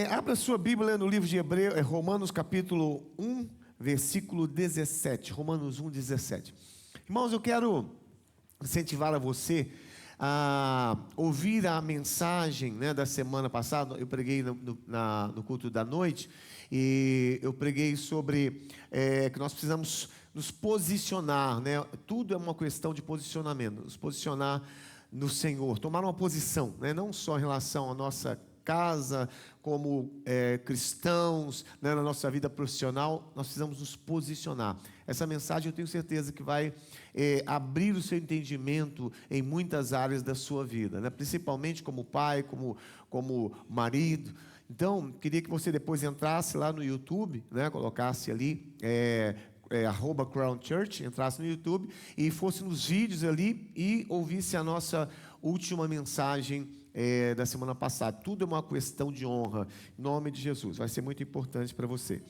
Abra sua Bíblia no livro de Romanos capítulo 1, versículo 17. Romanos 1, 17. Irmãos, eu quero incentivar a você a ouvir a mensagem, da semana passada. Eu preguei no culto da noite, e eu preguei sobre que nós precisamos nos posicionar, Tudo é uma questão de posicionamento, nos posicionar no Senhor, tomar uma posição, não só em relação à nossa casa, como cristãos, na nossa vida profissional. Nós precisamos nos posicionar. Essa mensagem eu tenho certeza que vai abrir o seu entendimento em muitas áreas da sua vida, principalmente como pai, como marido. Então, queria que você depois entrasse lá no YouTube, colocasse ali @CrownChurch, entrasse no YouTube e fosse nos vídeos ali e ouvisse a nossa última mensagem da semana passada. Tudo é uma questão de honra, em nome de Jesus, vai ser muito importante para você.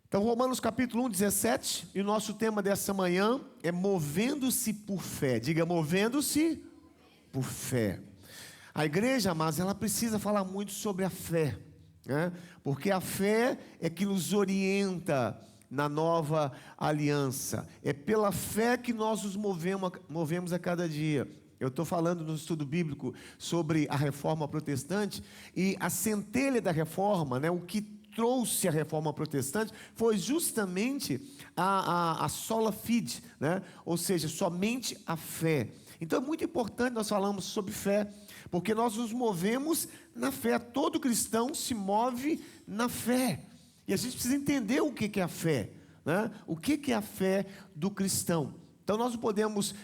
Então, Romanos capítulo 1, 17, e o nosso tema dessa manhã é movendo-se por fé. Diga, movendo-se por fé. A igreja, mas ela precisa falar muito sobre a fé, porque a fé é que nos orienta na nova aliança. É pela fé que nós nos movemos a cada dia. Eu estou falando no estudo bíblico sobre a reforma protestante, e a centelha da reforma, o que trouxe a reforma protestante foi justamente a sola fide, ou seja, somente a fé. Então é muito importante nós falarmos sobre fé, porque nós nos movemos na fé. Todo cristão se move na fé, e a gente precisa entender o que é a fé, o que é a fé do cristão. Então nós não podemos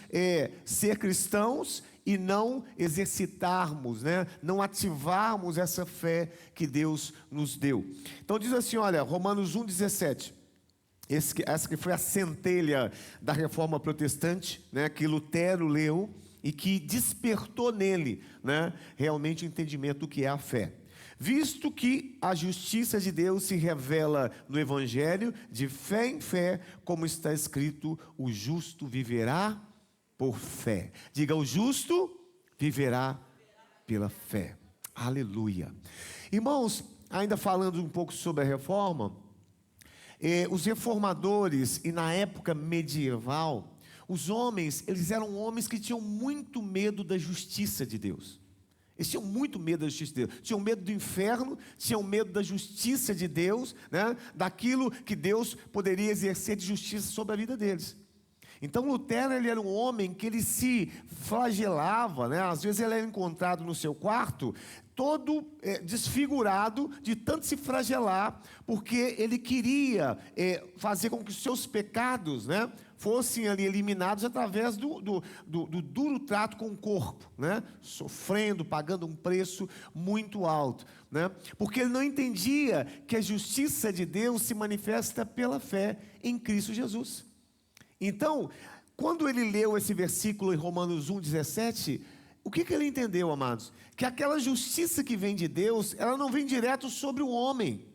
ser cristãos e não exercitarmos, não ativarmos essa fé que Deus nos deu. Então diz assim, olha, Romanos 1, 17. Essa que foi a centelha da reforma protestante, que Lutero leu e que despertou nele, realmente o entendimento do que é a fé. Visto que a justiça de Deus se revela no Evangelho, de fé em fé, como está escrito, o justo viverá por fé. Diga, o justo viverá pela fé. Aleluia. Irmãos, ainda falando um pouco sobre a reforma, os reformadores, e na época medieval, os homens, eles eram homens que tinham muito medo da justiça de Deus. Eles tinham muito medo da justiça de Deus, tinham medo do inferno, tinham medo da justiça de Deus, daquilo que Deus poderia exercer de justiça sobre a vida deles. Então Lutero, ele era um homem que ele se flagelava, às vezes ele era encontrado no seu quarto, todo desfigurado de tanto se flagelar, porque ele queria fazer com que os seus pecados, fossem ali eliminados através do duro trato com o corpo, sofrendo, pagando um preço muito alto, porque ele não entendia que a justiça de Deus se manifesta pela fé em Cristo Jesus. Então, quando ele leu esse versículo em Romanos 1, 17, o que ele entendeu, amados? Que aquela justiça que vem de Deus, ela não vem direto sobre o homem,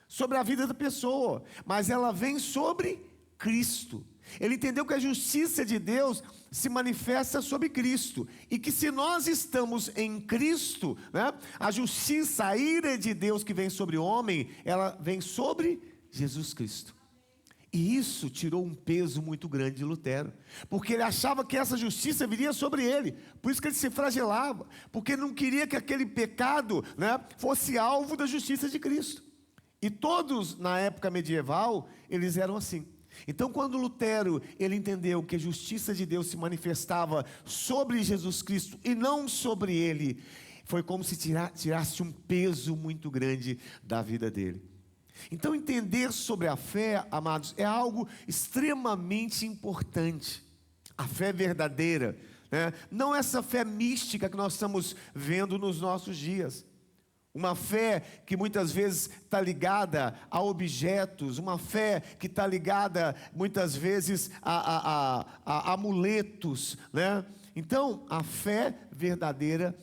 sobre a vida da pessoa, mas ela vem sobre Cristo. Ele entendeu que a justiça de Deus se manifesta sobre Cristo, e que se nós estamos em Cristo, a justiça, a ira de Deus que vem sobre o homem, ela vem sobre Jesus Cristo. E isso tirou um peso muito grande de Lutero, porque ele achava que essa justiça viria sobre ele, por isso que ele se flagelava, porque ele não queria que aquele pecado, fosse alvo da justiça de Cristo. E todos na época medieval, eles eram assim. Então quando Lutero, ele entendeu que a justiça de Deus se manifestava sobre Jesus Cristo e não sobre ele, foi como se tirasse um peso muito grande da vida dele. Então entender sobre a fé, amados, é algo extremamente importante. A fé verdadeira, não essa fé mística que nós estamos vendo nos nossos dias. Uma fé que muitas vezes está ligada a objetos, uma fé que está ligada muitas vezes a amuletos, Então a fé verdadeira,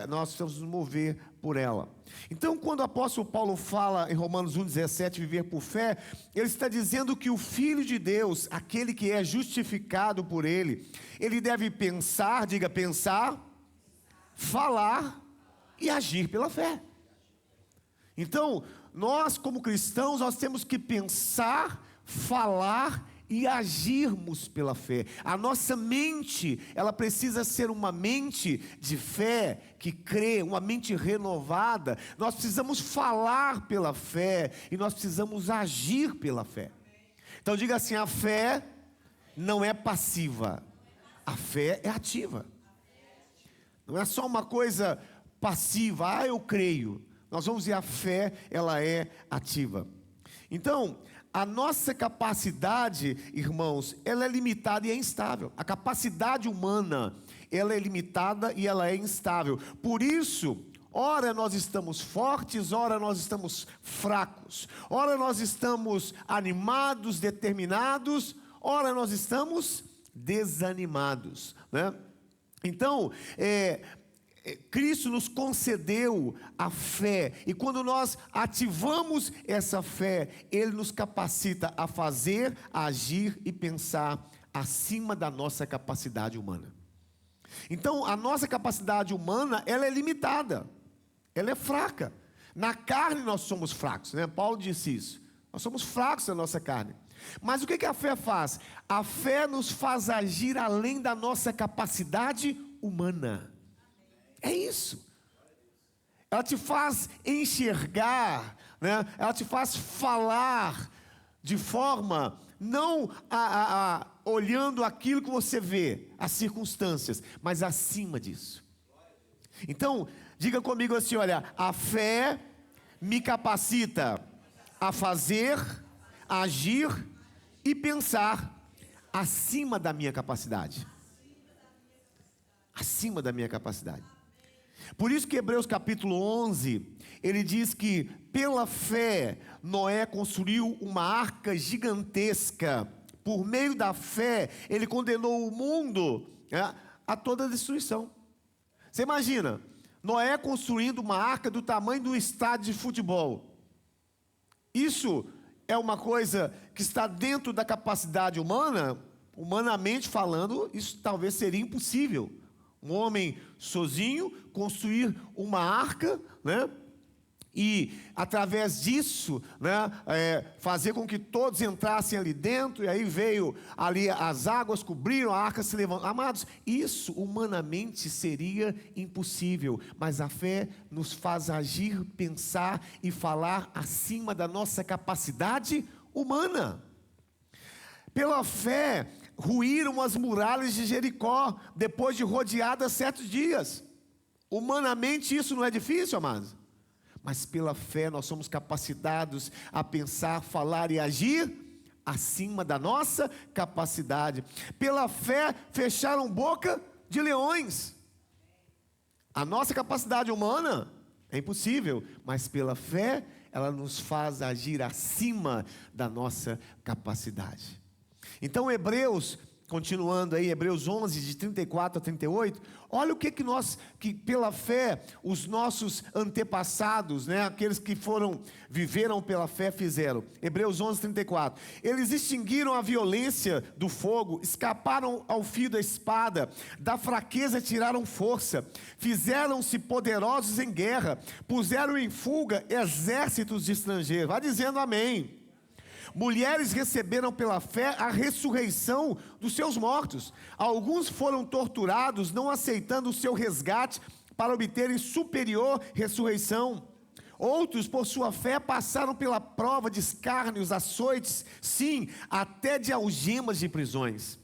nós precisamos nos mover por ela. Então quando o apóstolo Paulo fala em Romanos 1, 17, viver por fé, ele está dizendo que o Filho de Deus, aquele que é justificado por ele deve pensar, diga pensar, falar e agir pela fé. Então, nós como cristãos, nós temos que pensar, falar e agirmos pela fé. A nossa mente, ela precisa ser uma mente de fé, que crê, uma mente renovada. Nós precisamos falar pela fé e nós precisamos agir pela fé. Então diga assim, a fé não é passiva, a fé é ativa. Não é só uma coisa passiva, eu creio. Nós vamos ver a fé, ela é ativa. Então, a nossa capacidade, irmãos, ela é limitada e é instável. A capacidade humana, ela é limitada e ela é instável. Por isso, ora nós estamos fortes, ora nós estamos fracos. Ora nós estamos animados, determinados, ora nós estamos desanimados, né? Então, Cristo nos concedeu a fé, e quando nós ativamos essa fé, Ele nos capacita a fazer, a agir e pensar acima da nossa capacidade humana. Então, a nossa capacidade humana, ela é limitada, ela é fraca. Na carne nós somos fracos, né? Paulo disse isso, nós somos fracos na nossa carne. Mas o que a fé faz? A fé nos faz agir além da nossa capacidade humana. É isso. Ela te faz enxergar, né? Ela te faz falar de forma, não olhando aquilo que você vê, as circunstâncias, mas acima disso. Então, diga comigo assim, olha, a fé me capacita a fazer, a agir e pensar acima da minha capacidade. Acima da minha capacidade. Por isso que Hebreus capítulo 11, ele diz que pela fé Noé construiu uma arca gigantesca. Por meio da fé, ele condenou o mundo a toda a destruição. Você imagina, Noé construindo uma arca do tamanho de um estádio de futebol. Isso é uma coisa que está dentro da capacidade humana, humanamente falando, isso talvez seria impossível. Um homem sozinho construir uma arca, né? E através disso, né, fazer com que todos entrassem ali dentro, e aí veio ali as águas, cobriram, a arca se levantou. Amados, isso humanamente seria impossível, mas a fé nos faz agir, pensar e falar acima da nossa capacidade humana. Pela fé, ruíram as muralhas de Jericó, depois de rodeadas 7 dias. Humanamente isso não é difícil, amados. Mas pela fé nós somos capacitados a pensar, falar e agir acima da nossa capacidade. Pela fé fecharam boca de leões. A nossa capacidade humana é impossível, mas pela fé ela nos faz agir acima da nossa capacidade. Então Hebreus, continuando aí, Hebreus 11, de 34 a 38, olha o que pela fé, os nossos antepassados, né, aqueles que viveram pela fé, fizeram. Hebreus 11, 34, eles extinguiram a violência do fogo, escaparam ao fio da espada, da fraqueza tiraram força, fizeram-se poderosos em guerra, puseram em fuga exércitos de estrangeiros. Vai dizendo amém. Mulheres receberam pela fé a ressurreição dos seus mortos. Alguns foram torturados, não aceitando o seu resgate para obterem superior ressurreição. Outros, por sua fé, passaram pela prova de escárnios, açoites, sim, até de algemas de prisões.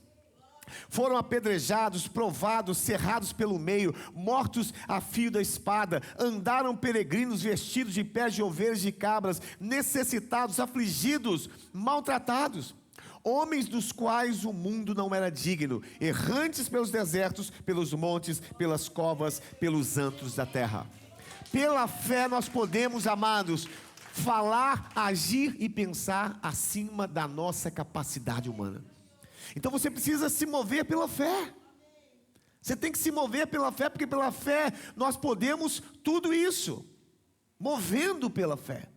Foram apedrejados, provados, cerrados pelo meio, mortos a fio da espada, andaram peregrinos vestidos de pés de ovelhas e de cabras, necessitados, afligidos, maltratados, homens dos quais o mundo não era digno, errantes pelos desertos, pelos montes, pelas covas, pelos antros da terra. Pela fé nós podemos, amados, falar, agir e pensar acima da nossa capacidade humana. Então você precisa se mover pela fé. Você tem que se mover pela fé, porque pela fé nós podemos tudo isso, movendo pela fé.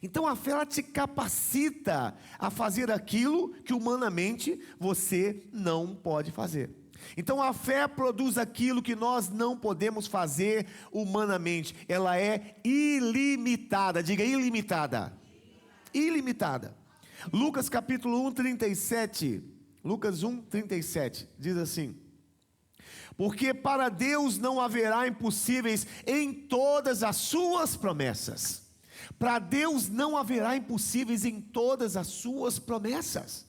Então a fé, ela te capacita a fazer aquilo que humanamente você não pode fazer. Então a fé produz aquilo que nós não podemos fazer humanamente. Ela é ilimitada. Diga ilimitada. Ilimitada. Lucas capítulo 1, 37. Lucas 1, 37. Diz assim: porque para Deus não haverá impossíveis em todas as suas promessas. Para Deus não haverá impossíveis em todas as suas promessas.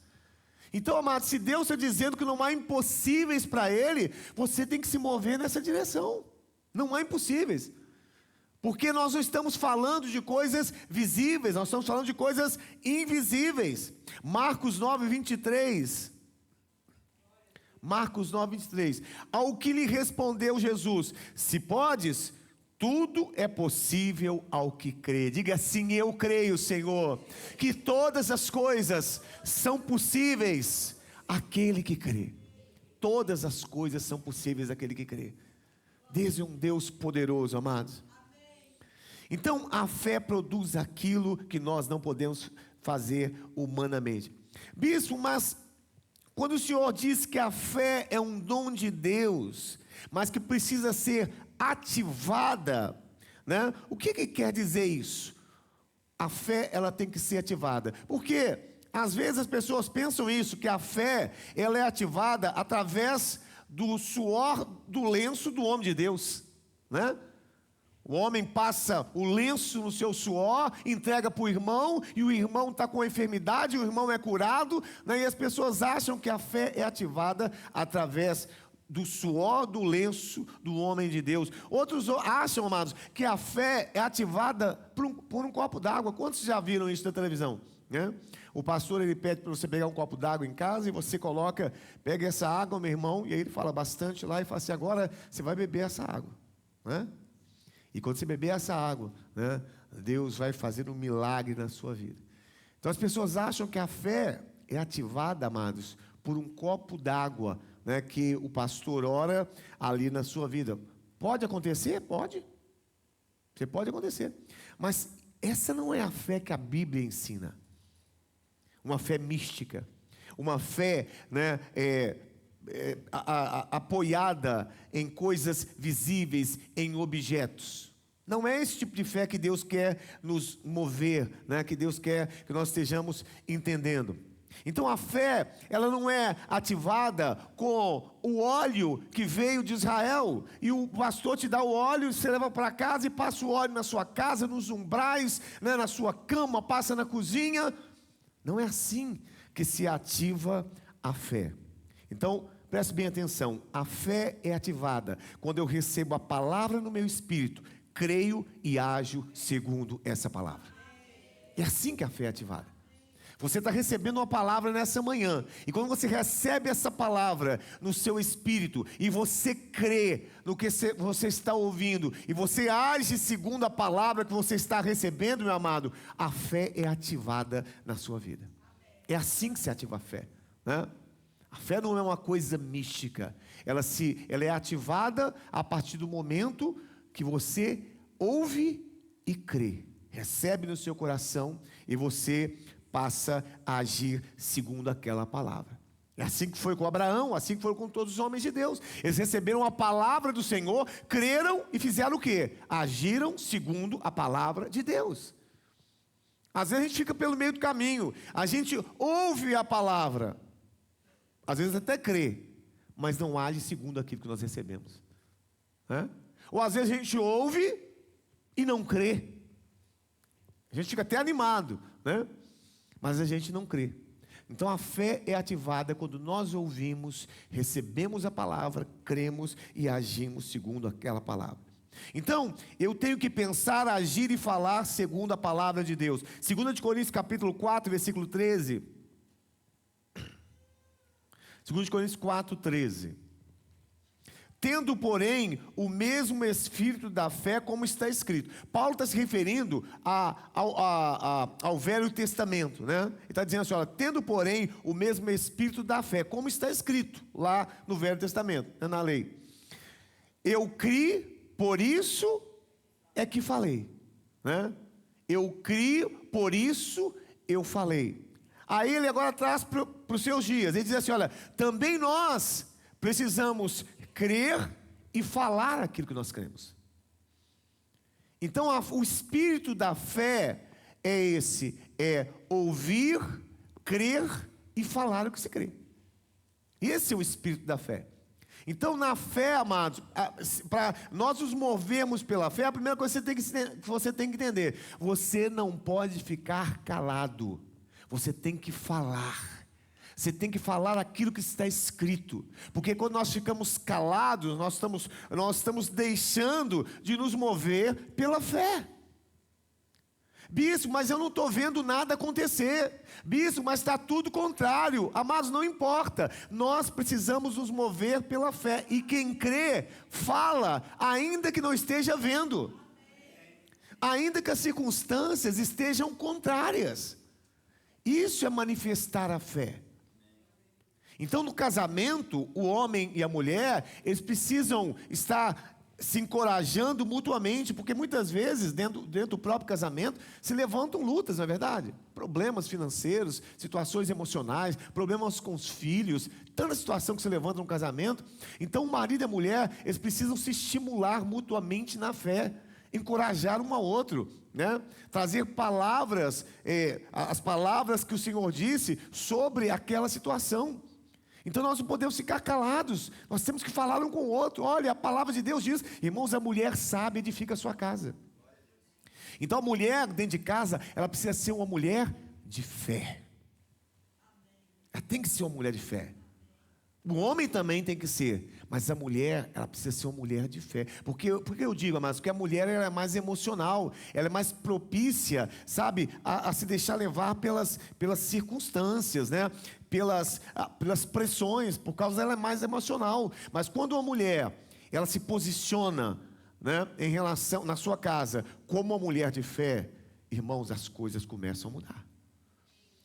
Então, amado, se Deus está dizendo que não há impossíveis para Ele, você tem que se mover nessa direção. Não há impossíveis. Porque nós não estamos falando de coisas visíveis, nós estamos falando de coisas invisíveis. Marcos 9, 23. Marcos 9, 23. Ao que lhe respondeu Jesus: se podes, tudo é possível ao que crê. Diga assim: eu creio, Senhor, que todas as coisas são possíveis àquele que crê. Todas as coisas são possíveis àquele que crê. Deus é um Deus poderoso, amados. Então a fé produz aquilo que nós não podemos fazer humanamente. Bispo, mas quando o senhor diz que a fé é um dom de Deus, mas que precisa ser ativada, né? O que quer dizer isso? A fé, ela tem que ser ativada. Porque às vezes as pessoas pensam isso, que a fé, ela é ativada através do suor do lenço do homem de Deus, né? O homem passa o lenço no seu suor, entrega para o irmão, e o irmão está com a enfermidade, o irmão é curado, né? E as pessoas acham que a fé é ativada através do suor do lenço do homem de Deus. Outros acham, amados, que a fé é ativada por um copo d'água. Quantos já viram isso na televisão, né? O pastor, ele pede para você pegar um copo d'água em casa, e você pega essa água, meu irmão, e aí ele fala bastante lá, e fala assim: agora você vai beber essa água, né? E quando você beber essa água, né, Deus vai fazer um milagre na sua vida. Então as pessoas acham que a fé é ativada, amados, por um copo d'água, né, que o pastor ora ali na sua vida. Pode acontecer? Pode. Você pode acontecer. Mas essa não é a fé que a Bíblia ensina. Uma fé mística. Uma fé, né, apoiada em coisas visíveis, em objetos. Não é esse tipo de fé que Deus quer nos mover, né? Que Deus quer que nós estejamos entendendo. Então a fé, ela não é ativada com o óleo que veio de Israel, e o pastor te dá o óleo, você leva para casa e passa o óleo na sua casa, nos umbrais, né? Na sua cama, passa na cozinha. Não é assim que se ativa a fé. Então, preste bem atenção, a fé é ativada quando eu recebo a palavra no meu espírito, creio e ajo segundo essa palavra. É assim que a fé é ativada. Você está recebendo uma palavra nessa manhã, e quando você recebe essa palavra no seu espírito, e você crê no que você está ouvindo, e você age segundo a palavra que você está recebendo, meu amado, a fé é ativada na sua vida. É assim que se ativa a fé, né? A fé não é uma coisa mística, ela é ativada a partir do momento que você ouve e crê, recebe no seu coração, e você passa a agir segundo aquela palavra. É assim que foi com Abraão, assim que foi com todos os homens de Deus. Eles receberam a palavra do Senhor, creram e fizeram o quê? Agiram segundo a palavra de Deus. Às vezes a gente fica pelo meio do caminho, a gente ouve a palavra, às vezes até crê, mas não age segundo aquilo que nós recebemos, né? Ou às vezes a gente ouve e não crê. A gente fica até animado, né? Mas a gente não crê. Então a fé é ativada quando nós ouvimos, recebemos a palavra, cremos e agimos segundo aquela palavra. Então, eu tenho que pensar, agir e falar segundo a palavra de Deus. 2 Coríntios capítulo 4, versículo 13. 2 Coríntios 4, 13. Tendo, porém, o mesmo espírito da fé, como está escrito. Paulo está se referindo ao Velho Testamento, né? Ele está dizendo assim, olha, tendo, porém, o mesmo espírito da fé, como está escrito lá no Velho Testamento, né, na lei. Eu criei, por isso é que falei, né? Eu criei, por isso eu falei. Aí ele agora traz para os seus dias, ele diz assim, olha, também nós precisamos crer e falar aquilo que nós cremos. Então, o espírito da fé é esse, é ouvir, crer e falar o que se crê. Esse é o espírito da fé. Então, na fé, amados, para nós nos movermos pela fé, a primeira coisa que você tem que entender: você não pode ficar calado, você tem que falar. Você tem que falar aquilo que está escrito, porque quando nós ficamos calados, nós estamos deixando de nos mover pela fé. Bispo, mas eu não estou vendo nada acontecer. Bispo, mas está tudo contrário. Amados, não importa. Nós precisamos nos mover pela fé. E quem crê, fala, ainda que não esteja vendo. Ainda que as circunstâncias estejam contrárias. Isso é manifestar a fé. Então, no casamento, o homem e a mulher, eles precisam estar se encorajando mutuamente, porque muitas vezes, dentro do próprio casamento, se levantam lutas, não é verdade? Problemas financeiros, situações emocionais, problemas com os filhos, tanta situação que se levanta no casamento. Então, o marido e a mulher, eles precisam se estimular mutuamente na fé, encorajar um ao outro, né? Trazer palavras, as palavras que o Senhor disse sobre aquela situação. Então nós não podemos ficar calados, nós temos que falar um com o outro. Olha, a palavra de Deus diz: irmãos, a mulher sábia edifica a sua casa. Então a mulher dentro de casa, ela precisa ser uma mulher de fé. Ela tem que ser uma mulher de fé. O homem também tem que ser, mas a mulher, ela precisa ser uma mulher de fé. Porque eu digo, mas porque a mulher, ela é mais emocional, ela é mais propícia, sabe, a se deixar levar pelas circunstâncias, né? Pelas pressões, por causa dela é mais emocional. Mas quando uma mulher, ela se posiciona, né, em relação, na sua casa, como uma mulher de fé, irmãos, as coisas começam a mudar.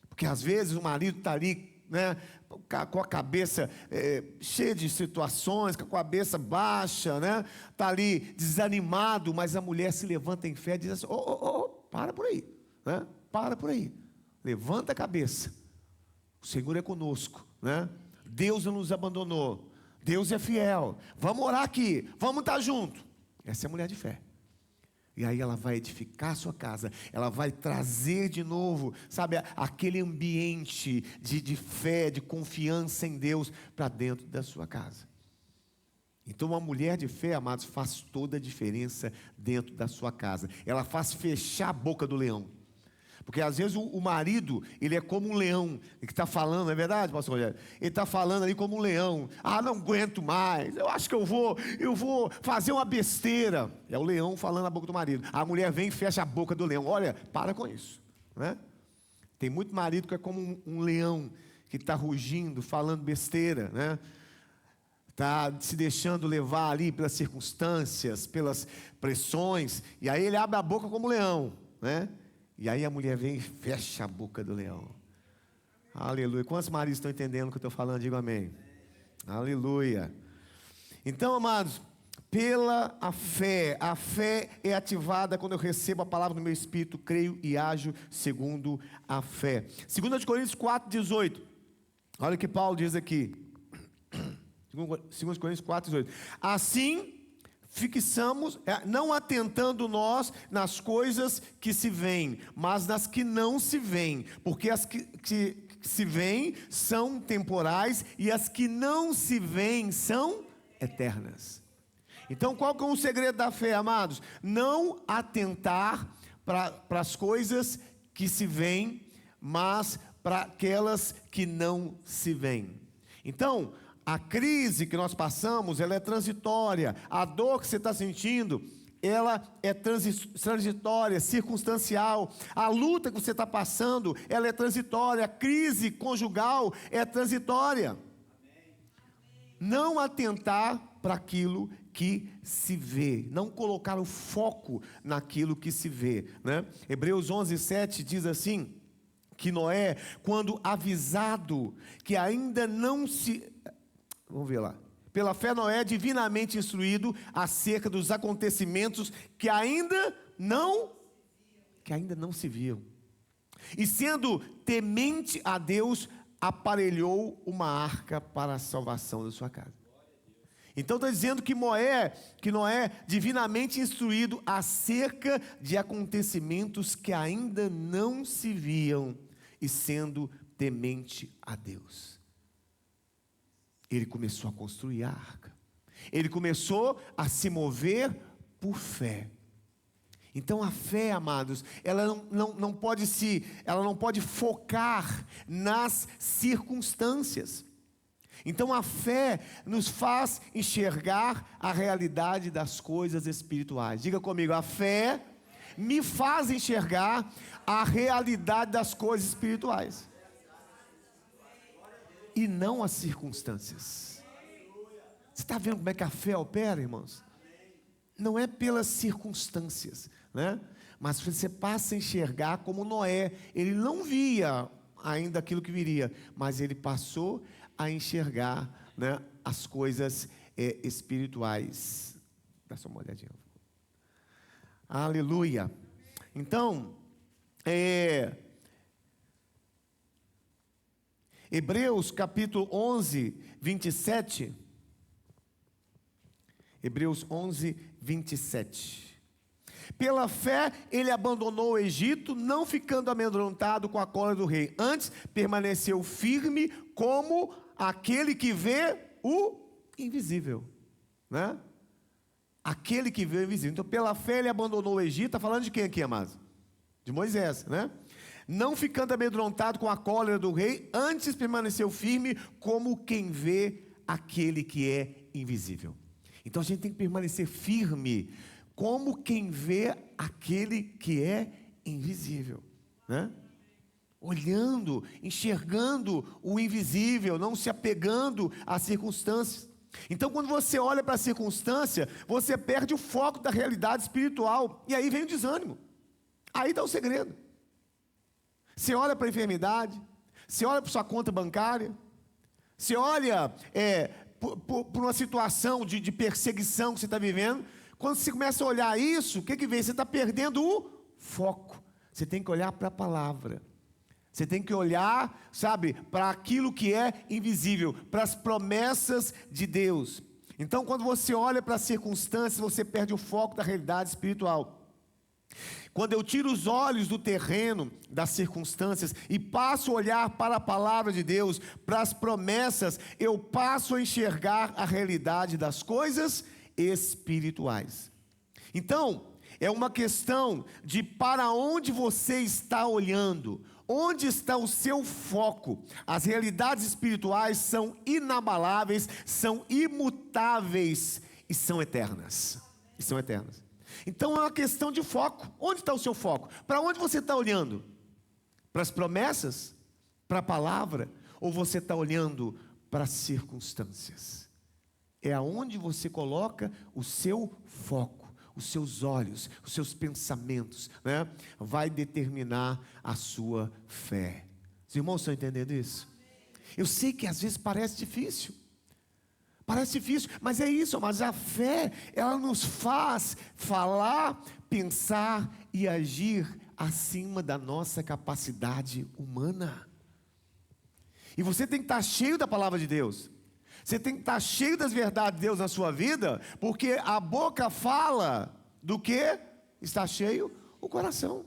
Porque às vezes o marido está ali, né, com a cabeça cheia de situações, com a cabeça baixa, né, está ali desanimado, mas a mulher se levanta em fé e diz assim: para por aí, né, para por aí, levanta a cabeça, o Senhor é conosco, né, Deus não nos abandonou, Deus é fiel, vamos orar aqui, vamos estar junto. Essa é a mulher de fé. E aí ela vai edificar a sua casa, ela vai trazer de novo, sabe, aquele ambiente de fé, de confiança em Deus para dentro da sua casa. Então uma mulher de fé, amados, faz toda a diferença dentro da sua casa. Ela faz fechar a boca do leão. Porque às vezes o marido, ele é como um leão, que está falando, não é verdade, pastor Rogério? Ele está falando ali como um leão: ah, não aguento mais, eu acho que eu vou fazer uma besteira. É o leão falando na boca do marido. A mulher vem e fecha a boca do leão. Olha, para com isso, né? Tem muito marido que é como um leão, que está rugindo, falando besteira, né? Está se deixando levar ali pelas circunstâncias, pelas pressões, e aí ele abre a boca como leão, né? E aí a mulher vem e fecha a boca do leão. Aleluia. Quantos maridos estão entendendo o que eu estou falando? Digo amém. Aleluia. Então, amados, pela a fé é ativada quando eu recebo a palavra no meu espírito, creio e ajo segundo a fé. 2 Coríntios 4,18. Olha o que Paulo diz aqui. 2 Coríntios 4,18. Assim, fixamos, não atentando nós nas coisas que se veem, mas nas que não se veem, porque as que se veem são temporais e as que não se veem são eternas. Então, qual que é o segredo da fé, amados? Não atentar para as coisas que se veem, mas para aquelas que não se veem. Então, a crise que nós passamos, ela é transitória. A dor que você está sentindo, ela é transitória, circunstancial. A luta que você está passando, ela é transitória. A crise conjugal é transitória. Não atentar para aquilo que se vê, não colocar o foco naquilo que se vê, né? Hebreus 11:7 diz assim, que Noé, quando avisado que ainda não se... Vamos ver lá. Pela fé, Noé é divinamente instruído acerca dos acontecimentos que ainda não se viam. E sendo temente a Deus, aparelhou uma arca para a salvação da sua casa. Então está dizendo que Noé, divinamente instruído acerca de acontecimentos que ainda não se viam, e sendo temente a Deus, ele começou a construir a arca. Ele começou a se mover por fé. Então a fé, amados, ela não pode focar nas circunstâncias. Então a fé nos faz enxergar a realidade das coisas espirituais. Diga comigo, a fé me faz enxergar a realidade das coisas espirituais, e não as circunstâncias. Você está vendo como é que a fé opera, irmãos? Não é pelas circunstâncias, né? Mas você passa a enxergar como Noé. Ele não via ainda aquilo que viria, mas ele passou a enxergar, né, as coisas espirituais. Dá só uma olhadinha. Aleluia. Então, Hebreus capítulo 11, 27. Hebreus 11, 27. Pela fé, ele abandonou o Egito, não ficando amedrontado com a cólera do rei. Antes, permaneceu firme como aquele que vê o invisível, né? Aquele que vê o invisível. Então, pela fé, ele abandonou o Egito. Está falando de quem aqui, amados? De Moisés, né? Não ficando amedrontado com a cólera do rei, antes permaneceu firme como quem vê aquele que é invisível. Então a gente tem que permanecer firme como quem vê aquele que é invisível, né? Olhando, enxergando o invisível, não se apegando às circunstâncias. Então quando você olha para a circunstância, você perde o foco da realidade espiritual, e aí vem o desânimo. Aí está o segredo. Você olha para a enfermidade, você olha para sua conta bancária, você olha por uma situação de perseguição que você está vivendo. Quando você começa a olhar isso, o que vem? Você está perdendo o foco. Você tem que olhar para a palavra. Você tem que olhar, sabe, para aquilo que é invisível, para as promessas de Deus. Então, quando você olha para as circunstâncias, você perde o foco da realidade espiritual. Quando eu tiro os olhos do terreno, das circunstâncias, e passo a olhar para a palavra de Deus, para as promessas, eu passo a enxergar a realidade das coisas espirituais. Então, é uma questão de para onde você está olhando, onde está o seu foco. As realidades espirituais são inabaláveis, são imutáveis e são eternas. E são eternas. Então é uma questão de foco. Onde está o seu foco? Para onde você está olhando? Para as promessas? Para a palavra? Ou você está olhando para as circunstâncias? É aonde você coloca o seu foco, os seus olhos, os seus pensamentos, né? Vai determinar a sua fé. Os irmãos estão entendendo isso? Eu sei que às vezes parece difícil. Parece difícil, mas é isso, mas a fé, ela nos faz falar, pensar e agir acima da nossa capacidade humana. E você tem que estar cheio da palavra de Deus. Você tem que estar cheio das verdades de Deus na sua vida, porque a boca fala do que está cheio o coração.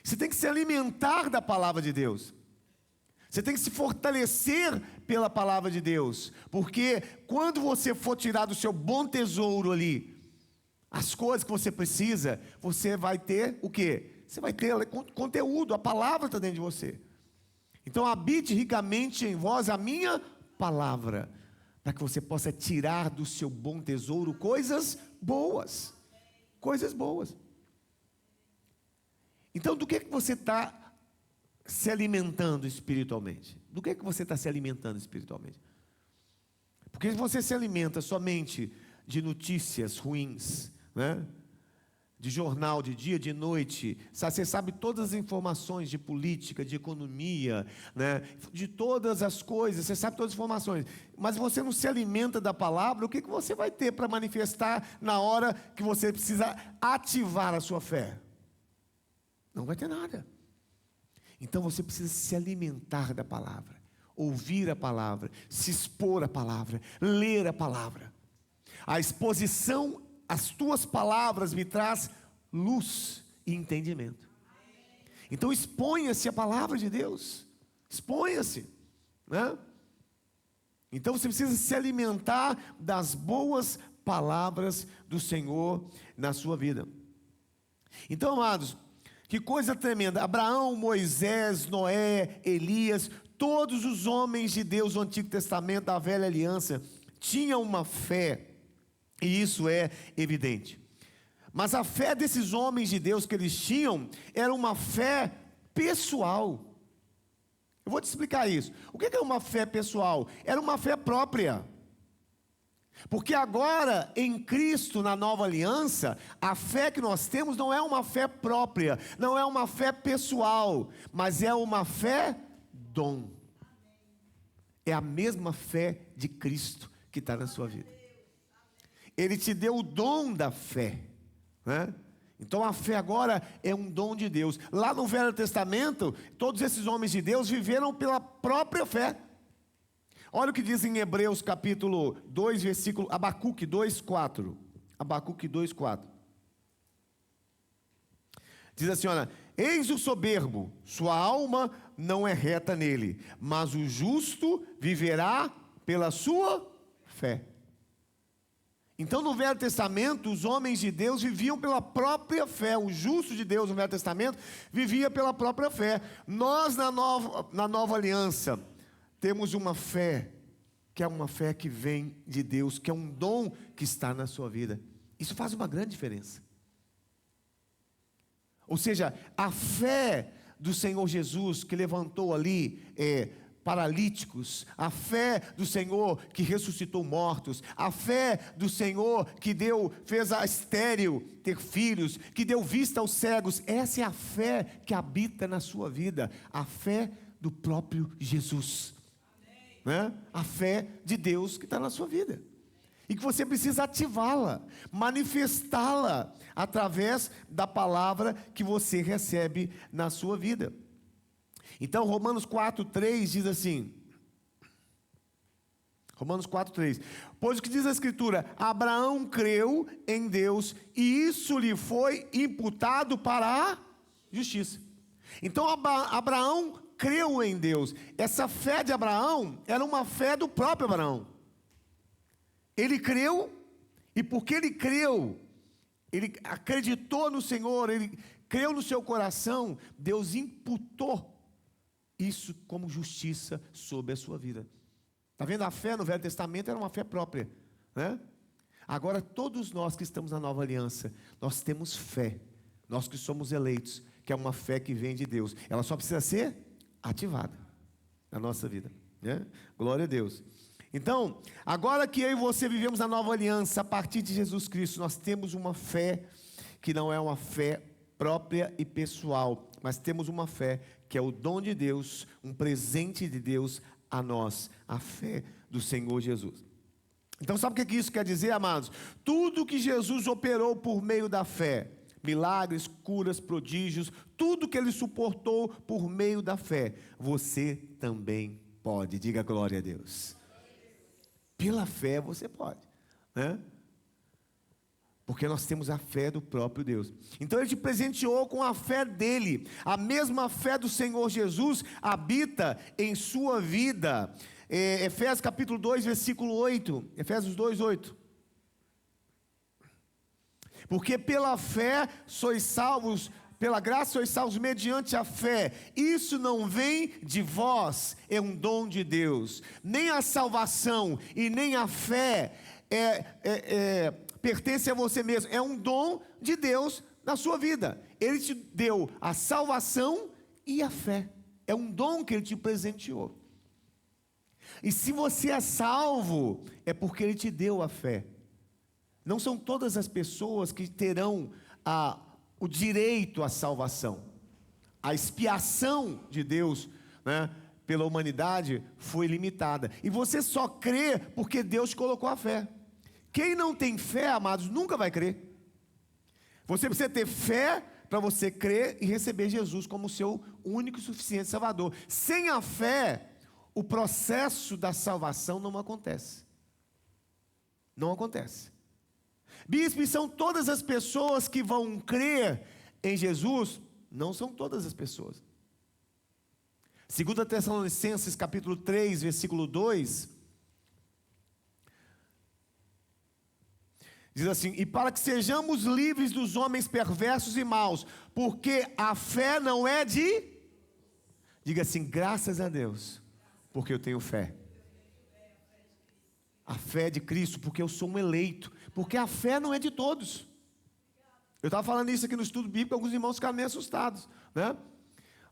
Você tem que se alimentar da palavra de Deus. Você tem que se fortalecer pela palavra de Deus, porque quando você for tirar do seu bom tesouro ali as coisas que você precisa, você vai ter o quê? Você vai ter conteúdo, a palavra está dentro de você. Então habite ricamente em vós a minha palavra, para que você possa tirar do seu bom tesouro coisas boas. Coisas boas. Então do que você está se alimentando espiritualmente? Do que você está se alimentando espiritualmente? Porque se você se alimenta somente de notícias ruins, né? De jornal, de dia, de noite, você sabe todas as informações de política, de economia, né? De todas as coisas, você sabe todas as informações, mas você não se alimenta da palavra, o que você vai ter para manifestar na hora que você precisa ativar a sua fé? Não vai ter nada. Então você precisa se alimentar da palavra. ouvir a palavra, se expor à palavra, ler a palavra. A exposição às tuas palavras me traz luz e entendimento. Então exponha-se à palavra de Deus, exponha-se, né? Então você precisa se alimentar das boas palavras do Senhor na sua vida. Então, amados, que coisa tremenda. Abraão, Moisés, Noé, Elias, todos os homens de Deus do Antigo Testamento, da Velha Aliança, tinham uma fé, e isso é evidente. Mas a fé desses homens de Deus que eles tinham, era uma fé pessoal. Eu vou te explicar isso. O que é uma fé pessoal? Era uma fé própria. Porque agora, em Cristo, na nova aliança, a fé que nós temos não é uma fé própria, não é uma fé pessoal, mas é uma fé dom. É a mesma fé de Cristo que está na sua vida. Ele te deu o dom da fé, né? Então a fé agora é um dom de Deus. Lá no Velho Testamento, todos esses homens de Deus viveram pela própria fé. Olha o que diz em Hebreus capítulo 2, versículo, Abacuque 2:4. Abacuque 2:4. Diz assim, olha: eis o soberbo, sua alma não é reta nele, mas o justo viverá pela sua fé. Então no Velho Testamento, os homens de Deus viviam pela própria fé. O justo de Deus no Velho Testamento vivia pela própria fé. Nós na nova aliança temos uma fé, que é uma fé que vem de Deus, que é um dom que está na sua vida. Isso faz uma grande diferença. Ou seja, a fé do Senhor Jesus, que levantou ali paralíticos, a fé do Senhor que ressuscitou mortos, a fé do Senhor que fez a estéril ter filhos, que deu vista aos cegos, essa é a fé que habita na sua vida, a fé do próprio Jesus, né? A fé de Deus que está na sua vida, e que você precisa ativá-la, manifestá-la, através da palavra que você recebe na sua vida. Então Romanos 4:3 diz assim, Romanos 4:3, pois o que diz a Escritura, Abraão creu em Deus, e isso lhe foi imputado para a justiça. Então Abraão creu em Deus. Essa fé de Abraão era uma fé do próprio Abraão. Ele creu, e porque ele creu, ele acreditou no Senhor, ele creu no seu coração, Deus imputou isso como justiça sobre a sua vida. Está vendo? A fé no Velho Testamento era uma fé própria, né? Agora todos nós que estamos na nova aliança, nós temos fé, nós que somos eleitos, que é uma fé que vem de Deus. Ela só precisa ser ativada na nossa vida, né? Glória a Deus. Então, agora que eu e você vivemos a nova aliança, a partir de Jesus Cristo, nós temos uma fé que não é uma fé própria e pessoal, mas temos uma fé que é o dom de Deus, um presente de Deus a nós, a fé do Senhor Jesus. Então sabe o que isso quer dizer, amados? Tudo que Jesus operou por meio da fé, milagres, curas, prodígios, tudo que Ele suportou por meio da fé, você também pode. Diga glória a Deus. Pela fé você pode, né? Porque nós temos a fé do próprio Deus. Então Ele te presenteou com a fé dEle. A mesma fé do Senhor Jesus habita em sua vida. Efésios capítulo 2, versículo 8. Efésios 2, 8. Porque pela fé sois salvos, pela graça sois salvos mediante a fé. Isso não vem de vós, é um dom de Deus. Nem a salvação e nem a fé pertence a você mesmo, é um dom de Deus na sua vida. Ele te deu a salvação e a fé, é um dom que Ele te presenteou. E se você é salvo, é porque Ele te deu a fé. Não são todas as pessoas que terão o direito à salvação. A expiação de Deus, né, pela humanidade foi limitada, e você só crê porque Deus colocou a fé. Quem não tem fé, amados, nunca vai crer. Você precisa ter fé para você crer e receber Jesus como seu único e suficiente Salvador. Sem a fé, o processo da salvação não acontece. Não acontece. Bispo, e são todas as pessoas que vão crer em Jesus? Não são todas as pessoas. 2 Tessalonicenses capítulo 3, versículo 2, diz assim: e para que sejamos livres dos homens perversos e maus, porque a fé não é de... Diga assim: graças a Deus, porque eu tenho fé. A fé é de Cristo, porque eu sou um eleito, porque a fé não é de todos. Eu estava falando isso aqui no estudo bíblico, alguns irmãos ficaram meio assustados, né?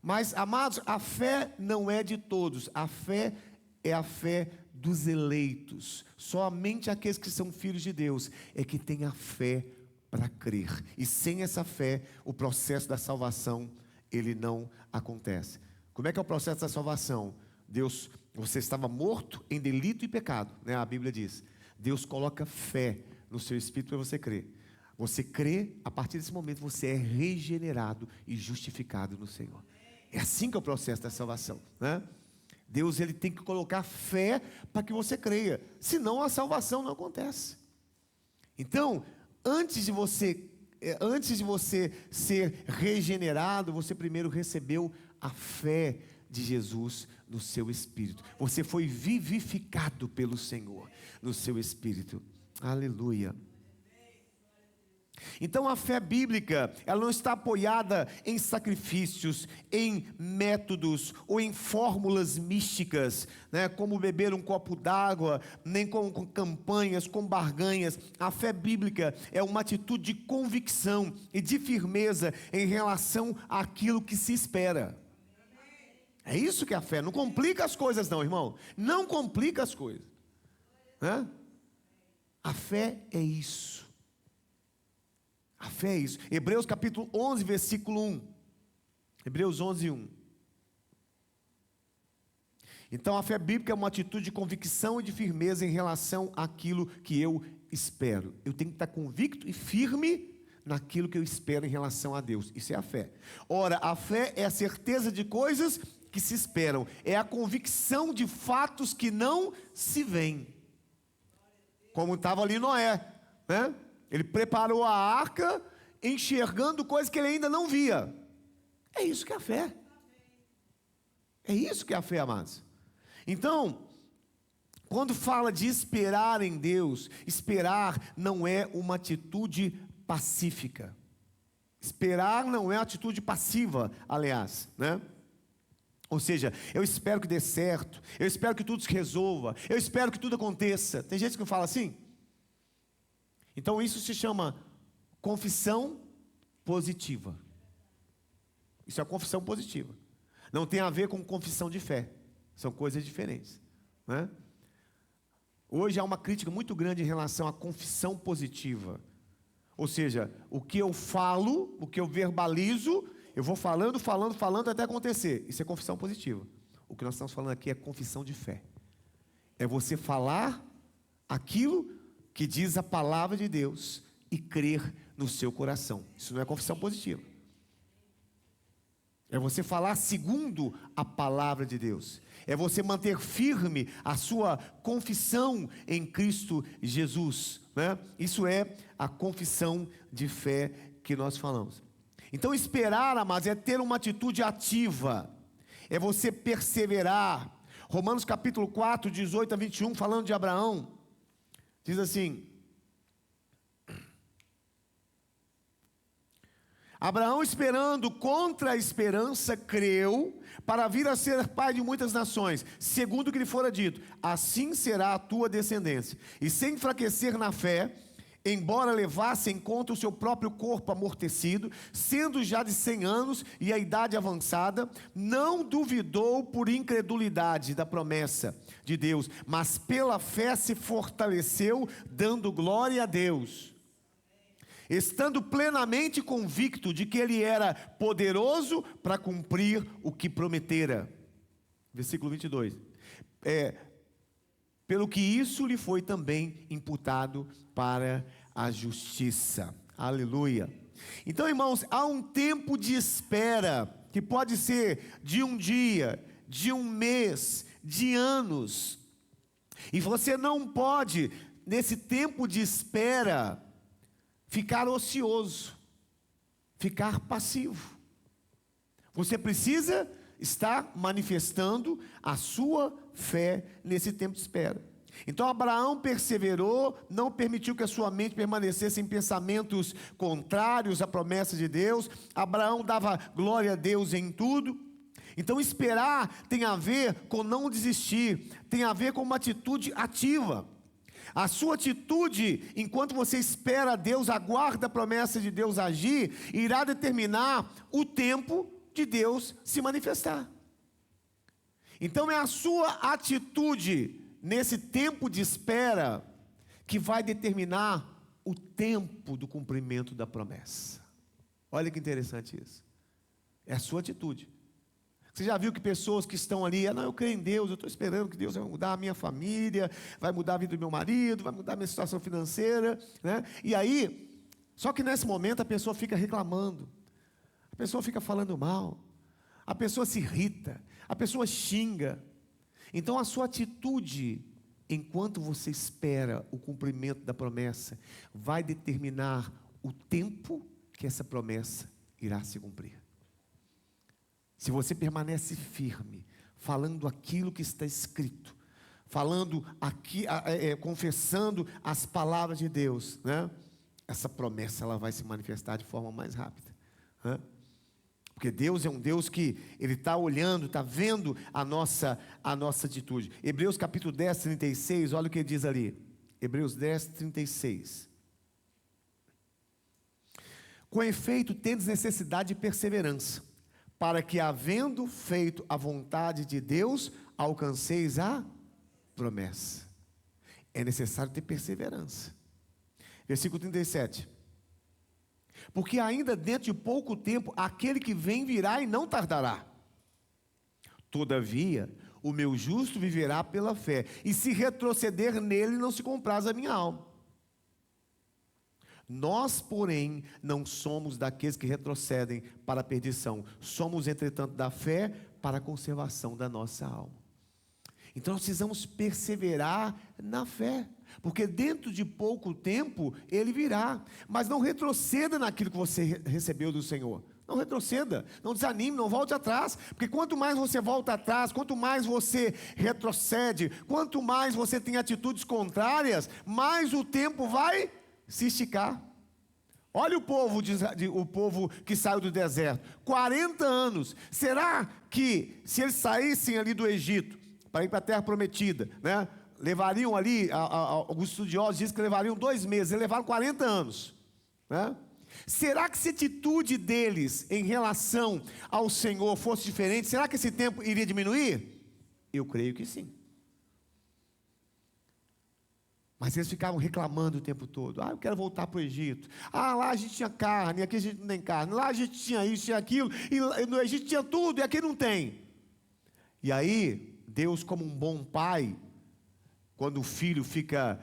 Mas, amados, a fé não é de todos, a fé é a fé dos eleitos. Somente aqueles que são filhos de Deus é que têm a fé para crer. E sem essa fé, o processo da salvação, ele não acontece. Como é que é o processo da salvação? Deus, você estava morto em delito e pecado, né? A Bíblia diz. Deus coloca fé no seu espírito para você crer. Você crê, a partir desse momento você é regenerado e justificado no Senhor. É assim que é o processo da salvação, né? Deus, ele tem que colocar fé para que você creia, senão a salvação não acontece. Então, antes de você ser regenerado, você primeiro recebeu a fé de Jesus no seu espírito. Você foi vivificado pelo Senhor no seu espírito. Aleluia. Então a fé bíblica, ela não está apoiada em sacrifícios, em métodos ou em fórmulas místicas, né, como beber um copo d'água, nem com campanhas, com barganhas. A fé bíblica é uma atitude de convicção e de firmeza em relação àquilo que se espera. É isso que é a fé. Não complica as coisas não, irmão. Não complica as coisas, né? A fé é isso. A fé é isso. Hebreus capítulo 11, versículo 1. Hebreus 11, 1. Então a fé bíblica é uma atitude de convicção e de firmeza em relação àquilo que eu espero. Eu tenho que estar convicto e firme naquilo que eu espero em relação a Deus. Isso é a fé. Ora, a fé é a certeza de coisas que se esperam. É a convicção de fatos que não se veem. Como estava ali Noé, né? Ele preparou a arca, enxergando coisas que ele ainda não via. É isso que é a fé. É isso que é a fé, amados. Então, quando fala de esperar em Deus, esperar não é uma atitude pacífica. Esperar não é atitude passiva, aliás, né? Ou seja, eu espero que dê certo, eu espero que tudo se resolva, eu espero que tudo aconteça. Tem gente que fala assim? Então isso se chama confissão positiva. Isso é confissão positiva. Não tem a ver com confissão de fé. São coisas diferentes, né? Hoje há uma crítica muito grande em relação à confissão positiva. Ou seja, o que eu falo, o que eu verbalizo, eu vou falando até acontecer. Isso é confissão positiva. O que nós estamos falando aqui é confissão de fé. É você falar aquilo que diz a palavra de Deus e crer no seu coração. Isso não é confissão positiva. É você falar segundo a palavra de Deus. É você manter firme a sua confissão em Cristo Jesus, né? Isso é a confissão de fé que nós falamos. Então esperar, amados, é ter uma atitude ativa. É você perseverar. Romanos capítulo 4, 18 a 21, falando de Abraão, diz assim: Abraão, esperando contra a esperança, creu, para vir a ser pai de muitas nações, segundo o que lhe fora dito, assim será a tua descendência. E sem enfraquecer na fé, embora levasse em conta o seu próprio corpo amortecido, sendo já de 100 anos e a idade avançada, não duvidou por incredulidade da promessa de Deus, mas pela fé se fortaleceu, dando glória a Deus, estando plenamente convicto de que Ele era poderoso para cumprir o que prometera. Versículo 22. Pelo que isso lhe foi também imputado para a justiça. Aleluia. Então, irmãos, há um tempo de espera, que pode ser de um dia, de um mês, de anos. E você não pode, nesse tempo de espera, ficar ocioso, ficar passivo. Você precisa estar manifestando a sua fé nesse tempo de espera. Então Abraão perseverou, não permitiu que a sua mente permanecesse em pensamentos contrários à promessa de Deus. Abraão dava glória a Deus em tudo. Então esperar tem a ver com não desistir, tem a ver com uma atitude ativa. A sua atitude, enquanto você espera a Deus, aguarda a promessa de Deus agir, irá determinar o tempo de Deus se manifestar. Então é a sua atitude nesse tempo de espera que vai determinar o tempo do cumprimento da promessa. Olha que interessante isso. É a sua atitude. Você já viu que pessoas que estão ali, não, eu creio em Deus, eu estou esperando que Deus vai mudar a minha família, vai mudar a vida do meu marido, vai mudar a minha situação financeira, né? E aí, só que nesse momento a pessoa fica reclamando, a pessoa fica falando mal, a pessoa se irrita, a pessoa xinga. Então a sua atitude, enquanto você espera o cumprimento da promessa, vai determinar o tempo que essa promessa irá se cumprir. Se você permanece firme, falando aquilo que está escrito, falando aqui, confessando as palavras de Deus, né? Essa promessa ela vai se manifestar de forma mais rápida, né? Porque Deus é um Deus que Ele está olhando, está vendo a nossa atitude. Hebreus capítulo 10, 36, olha o que ele diz ali. Hebreus 10, 36. Com efeito, tendes necessidade de perseverança, para que, havendo feito a vontade de Deus, alcanceis a promessa. É necessário ter perseverança. Versículo 37. Porque ainda dentro de pouco tempo, aquele que vem virá e não tardará. Todavia, o meu justo viverá pela fé, e se retroceder nele, não se compraz a minha alma. Nós, porém, não somos daqueles que retrocedem para a perdição. Somos, entretanto, da fé para a conservação da nossa alma. Então, nós precisamos perseverar na fé, porque dentro de pouco tempo, Ele virá. Mas não retroceda naquilo que você recebeu do Senhor. Não retroceda, não desanime, não volte atrás. Porque quanto mais você volta atrás, quanto mais você retrocede, quanto mais você tem atitudes contrárias, mais o tempo vai se esticar. Olha o povo que saiu do deserto, 40 anos. Será que se eles saíssem ali do Egito para ir para a terra prometida, né, levariam ali, alguns estudiosos dizem que levariam 2 meses, eles levaram 40 anos, né? Será que se a atitude deles em relação ao Senhor fosse diferente, será que esse tempo iria diminuir? Eu creio que sim. Mas eles ficavam reclamando o tempo todo. Eu quero voltar para o Egito. Lá a gente tinha carne, aqui a gente não tem carne. Lá a gente tinha isso, tinha aquilo. E no Egito tinha tudo, e aqui não tem. E aí, Deus, como um bom pai, quando o filho fica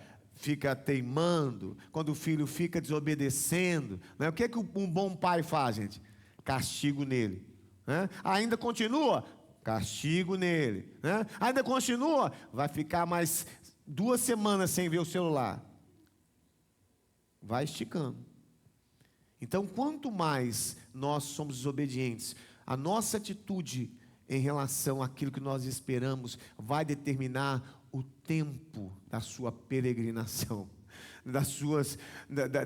teimando, quando o filho fica desobedecendo, né? O que é que um bom pai faz, gente? Castigo nele, né? Ainda continua? Castigo nele, né? Ainda continua? Vai ficar mais 2 semanas sem ver o celular. Vai esticando. Então, quanto mais nós somos desobedientes, a nossa atitude em relação àquilo que nós esperamos vai determinar o tempo da sua peregrinação,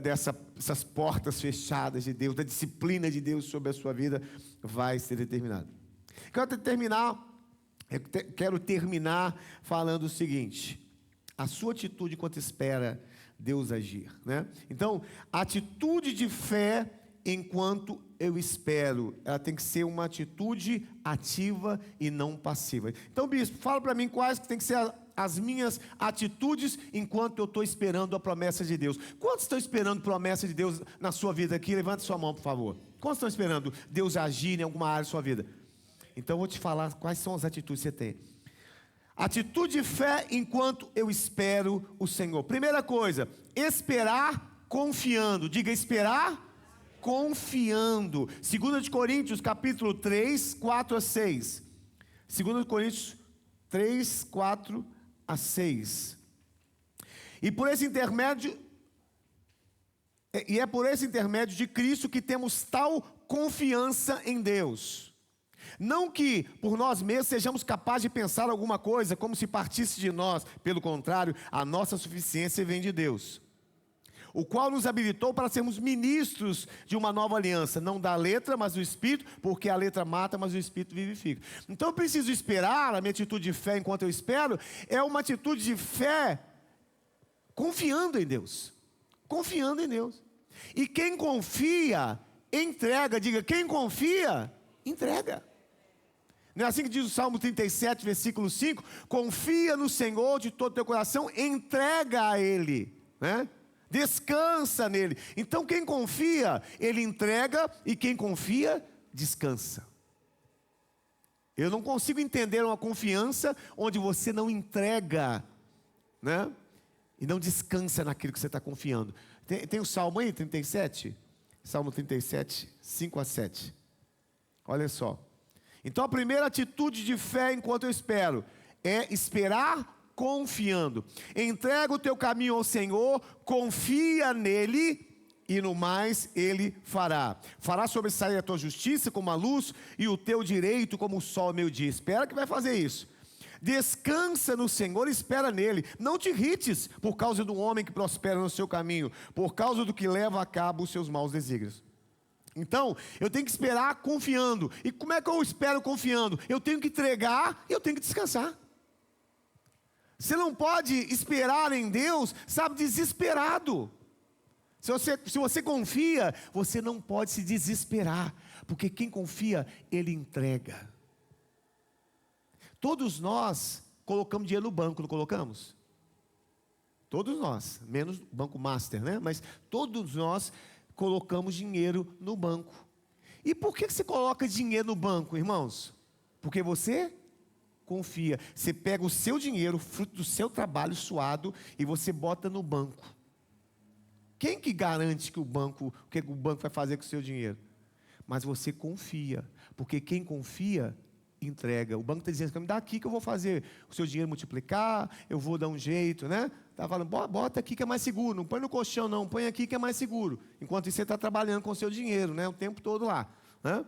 dessas portas fechadas de Deus, da disciplina de Deus sobre a sua vida, vai ser determinado. Quero terminar falando o seguinte: a sua atitude enquanto espera Deus agir, né? Então, a atitude de fé enquanto eu espero, ela tem que ser uma atitude ativa e não passiva. Então, bispo, fala para mim quais que tem que ser as minhas atitudes enquanto eu estou esperando a promessa de Deus. Quantos estão esperando a promessa de Deus na sua vida aqui? Levante sua mão, por favor. Quantos estão esperando Deus agir em alguma área da sua vida? Então, eu vou te falar quais são as atitudes que você tem. Atitude de fé enquanto eu espero o Senhor. Primeira coisa, esperar confiando. Diga, esperar confiando. 2 Coríntios capítulo 3, 4 a 6. 2 Coríntios 3, 4 a 6. E é por esse intermédio de Cristo que temos tal confiança em Deus. Não que por nós mesmos sejamos capazes de pensar alguma coisa como se partisse de nós. Pelo contrário, a nossa suficiência vem de Deus, o qual nos habilitou para sermos ministros de uma nova aliança, não da letra, mas do Espírito, porque a letra mata, mas o Espírito vivifica. Então eu preciso esperar. A minha atitude de fé enquanto eu espero é uma atitude de fé confiando em Deus. Confiando em Deus. E quem confia, entrega. Diga, quem confia, entrega. Não é assim que diz o Salmo 37, versículo 5? Confia no Senhor de todo o teu coração, entrega a Ele, né? Descansa nele. Então quem confia, ele entrega, e quem confia, descansa. Eu não consigo entender uma confiança onde você não entrega, né? E não descansa naquilo que você está confiando. Tem o Salmo aí, 37? Salmo 37, 5 a 7. Olha só. Então a primeira atitude de fé enquanto eu espero é esperar confiando. Entrega o teu caminho ao Senhor, confia nele, e no mais Ele fará. Fará sobressair a tua justiça como a luz, e o teu direito como o sol ao meio-dia. Espera que vai fazer isso. Descansa no Senhor, espera nele. Não te irrites por causa do homem que prospera no seu caminho, por causa do que leva a cabo os seus maus desígnios. Então, eu tenho que esperar confiando. E como é que eu espero confiando? Eu tenho que entregar e eu tenho que descansar. Você não pode esperar em Deus, sabe, desesperado. Se você confia, você não pode se desesperar, porque quem confia, ele entrega. Todos nós colocamos dinheiro no banco, não colocamos? Todos nós, menos o Banco Master, né? Mas todos nós colocamos dinheiro no banco. E por que você coloca dinheiro no banco, irmãos? Porque você confia. Você pega o seu dinheiro, fruto do seu trabalho suado, e você bota no banco. Quem que garante que o banco vai fazer com o seu dinheiro? Mas você confia, porque quem confia, entrega. O banco está dizendo, me dá aqui que eu vou fazer o seu dinheiro multiplicar, eu vou dar um jeito, né? Está falando, bota aqui que é mais seguro, não põe no colchão não, põe aqui que é mais seguro. Enquanto isso você está trabalhando com o seu dinheiro, né? O tempo todo lá, né?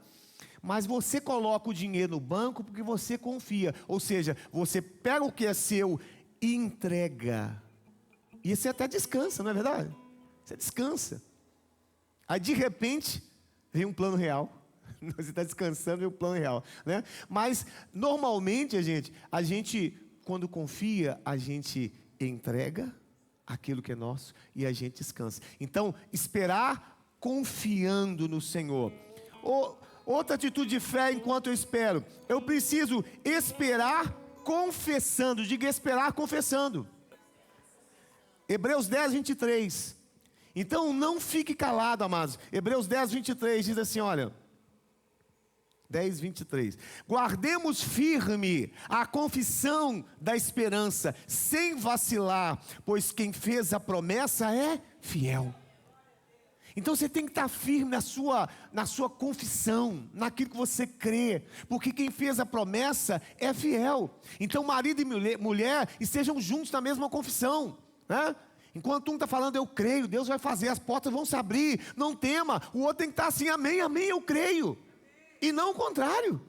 Mas você coloca o dinheiro no banco porque você confia. Ou seja, você pega o que é seu e entrega. E você até descansa, não é verdade? Você descansa. Aí de repente, vem um plano real. Você está descansando, vem um plano real, né? Mas normalmente a gente quando confia, a gente entrega aquilo que é nosso e a gente descansa. Então, esperar confiando no Senhor. Outra atitude de fé enquanto eu espero. Eu preciso esperar confessando. Diga esperar confessando. Hebreus 10, 23. Então não fique calado, amados. Hebreus 10, 23 diz assim, olha. 10, 23. Guardemos firme a confissão da esperança, sem vacilar, pois quem fez a promessa é fiel. Então você tem que estar firme na sua confissão, naquilo que você crê, porque quem fez a promessa é fiel. Então marido e mulher estejam juntos na mesma confissão, né? Enquanto um está falando, eu creio, Deus vai fazer, as portas vão se abrir, não tema. O outro tem que estar assim, amém, amém, eu creio. E não o contrário.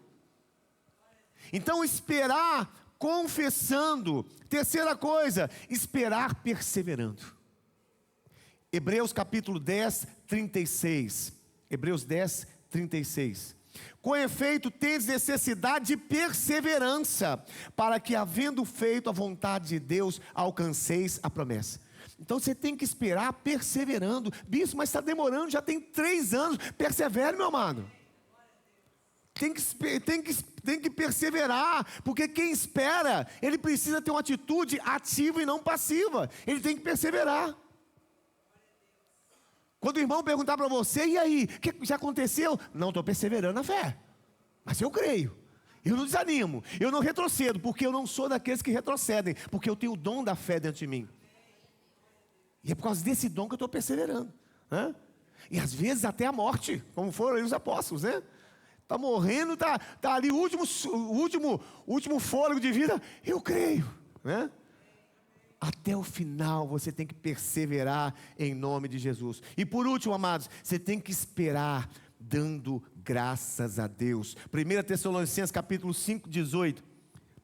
Então esperar confessando. Terceira coisa, esperar perseverando. Hebreus capítulo 10, 36. Hebreus 10, 36. Com efeito, tendes necessidade de perseverança, para que, havendo feito a vontade de Deus, alcanceis a promessa. Então você tem que esperar perseverando. Bispo, mas está demorando, já tem 3 anos. Persevere, meu amado. Tem que perseverar, porque quem espera, ele precisa ter uma atitude ativa e não passiva. Ele tem que perseverar. Quando o irmão perguntar para você, e aí, o que já aconteceu? Não, estou perseverando na fé, mas eu creio, eu não desanimo, eu não retrocedo, porque eu não sou daqueles que retrocedem, porque eu tenho o dom da fé dentro de mim. E é por causa desse dom que eu estou perseverando, né? E às vezes até a morte, como foram aí os apóstolos, né? está morrendo, está ali o último fôlego de vida. Eu creio, né? Até o final você tem que perseverar em nome de Jesus. E por último, amados, você tem que esperar dando graças a Deus. 1 Tessalonicenses capítulo 5, 18.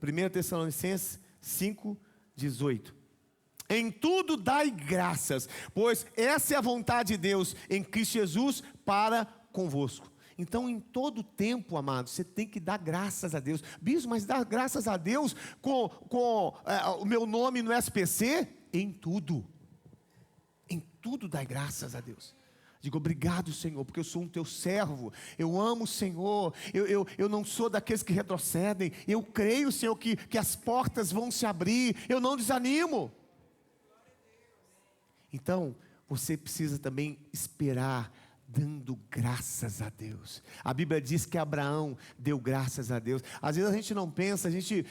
1 Tessalonicenses 5, 18. Em tudo dai graças, pois essa é a vontade de Deus em Cristo Jesus para convosco. Então, em todo tempo, amados, você tem que dar graças a Deus. Bispo, mas dar graças a Deus com o meu nome no SPC? Em tudo. Em tudo dai graças a Deus. Digo, obrigado, Senhor, porque eu sou um teu servo. Eu amo o Senhor. Eu não sou daqueles que retrocedem. Eu creio, Senhor, que as portas vão se abrir. Eu não desanimo. Então, você precisa também esperar dando graças a Deus. A Bíblia diz que Abraão deu graças a Deus. Às vezes a gente não pensa, a gente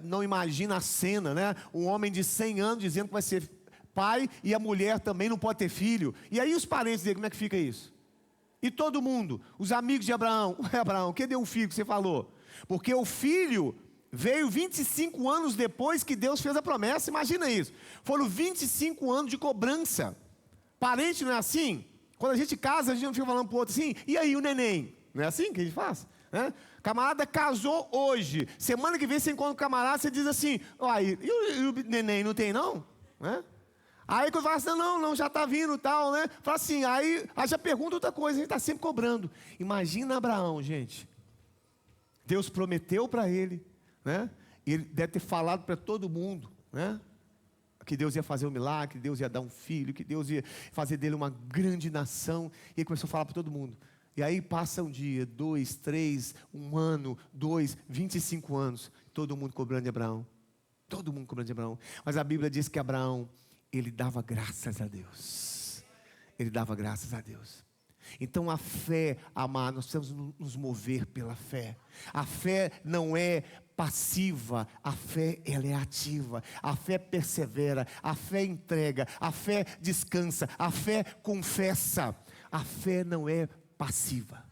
não imagina a cena, né? Um homem de 100 anos dizendo que vai ser pai e a mulher também não pode ter filho. E aí os parentes dele, como é que fica isso? E todo mundo, os amigos de Abraão, Abraão, cadê o filho que você falou? Porque o filho veio 25 anos depois que Deus fez a promessa, imagina isso. Foram 25 anos de cobrança. Parente não é assim? Quando a gente casa, a gente não fica falando para o outro assim, e aí o neném? Não é assim que a gente faz? Né? Camarada casou hoje, semana que vem você encontra um camarada, você diz assim, e o neném não tem não? Né? Aí quando fala assim, não, já está vindo e tal, né? Fala assim, aí já pergunta outra coisa, a gente está sempre cobrando. Imagina Abraão, gente. Deus prometeu para ele, né? Ele deve ter falado para todo mundo, né? Que Deus ia fazer um milagre, que Deus ia dar um filho, que Deus ia fazer dele uma grande nação. E ele começou a falar para todo mundo. E aí passa um dia, 2, 3, 1 ano, 2, 25 anos. Todo mundo cobrando de Abraão. Todo mundo cobrando de Abraão. Mas a Bíblia diz que Abraão, ele dava graças a Deus. Ele dava graças a Deus. Então a fé, amado, nós precisamos nos mover pela fé. A fé não é passiva, a fé ela é ativa, a fé persevera, a fé entrega, a fé descansa, a fé confessa, a fé não é passiva.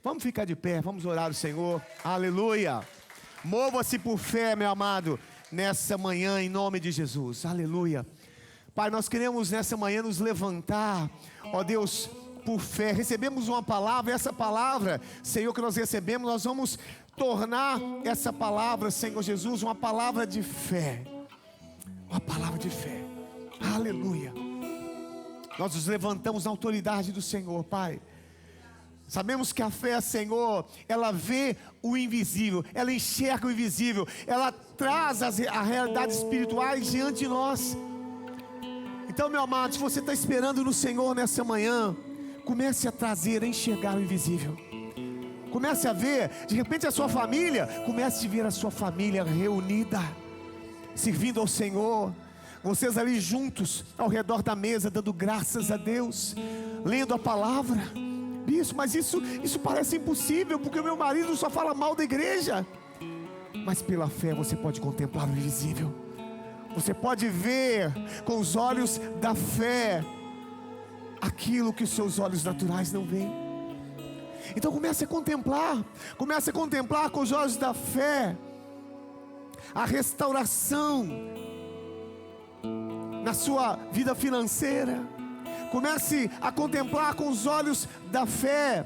Vamos ficar de pé, vamos orar ao Senhor, aleluia. Mova-se por fé, meu amado, nessa manhã em nome de Jesus, aleluia. Pai, nós queremos nessa manhã nos levantar, ó Deus, por fé, recebemos uma palavra, essa palavra, Senhor, que nós recebemos, nós vamos tornar essa palavra, Senhor Jesus, uma palavra de fé, uma palavra de fé, aleluia. Nós nos levantamos na autoridade do Senhor, Pai. Sabemos que a fé, Senhor, ela vê o invisível, ela enxerga o invisível, ela traz as realidades espirituais diante de nós. Então, meu amado, se você está esperando no Senhor nessa manhã, comece a trazer, a enxergar o invisível. Comece a ver, de repente a sua família, comece a ver a sua família reunida, servindo ao Senhor. Vocês ali juntos, ao redor da mesa, dando graças a Deus, lendo a palavra. Bispo, mas isso parece impossível, porque o meu marido só fala mal da igreja. Mas pela fé você pode contemplar o invisível. Você pode ver com os olhos da fé aquilo que os seus olhos naturais não veem. Então comece a contemplar com os olhos da fé a restauração na sua vida financeira. Comece a contemplar com os olhos da fé